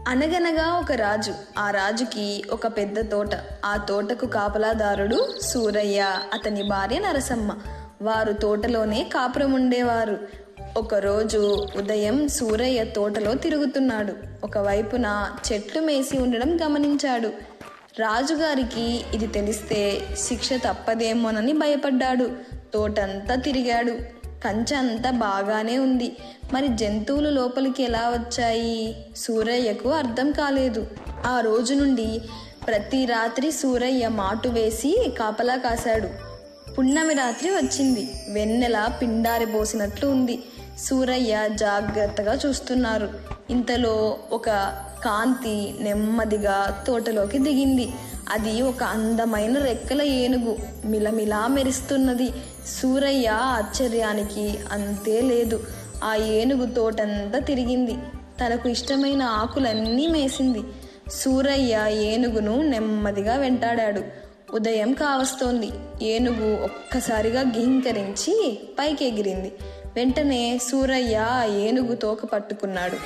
అనగనగా ఒక రాజు. ఆ రాజుకి ఒక పెద్ద తోట. ఆ తోటకు కాపలాదారుడు సూరయ్య, అతని భార్య నరసమ్మ. వారు తోటలోనే కాపురం ఉండేవారు. ఒకరోజు ఉదయం సూరయ్య తోటలో తిరుగుతున్నాడు. ఒకవైపున చెట్లు మేసి ఉండడం గమనించాడు. రాజుగారికి ఇది తెలిస్తే శిక్ష తప్పదేమోనని భయపడ్డాడు. తోటంతా తిరిగాడు. కంచె అంతా బాగానే ఉంది. మరి జంతువులు లోపలికి ఎలా వచ్చాయి? సూరయ్యకు అర్థం కాలేదు. ఆ రోజు నుండి ప్రతి రాత్రి సూరయ్య మాటు వేసి కాపలా కాశాడు. పున్నమి రాత్రి వచ్చింది. వెన్నెల పిండారిపోసినట్లు ఉంది. సూరయ్య జాగ్రత్తగా చూస్తున్నారు. ఇంతలో ఒక కాంతి నెమ్మదిగా తోటలోకి దిగింది. అది ఒక అందమైన రెక్కల ఏనుగు. మిలమిలా మెరుస్తున్నది. సూరయ్య ఆశ్చర్యానికి అంతే లేదు. ఆ ఏనుగు తోటంతా తిరిగింది. తనకు ఇష్టమైన ఆకులన్నీ మేసింది. సూరయ్య ఏనుగును నెమ్మదిగా వెంటాడాడు. ఉదయం కావస్తోంది. ఏనుగు ఒక్కసారిగా గిహింకరించి పైకి ఎగిరింది. వెంటనే సూరయ్య ఆ ఏనుగు తోక పట్టుకున్నాడు.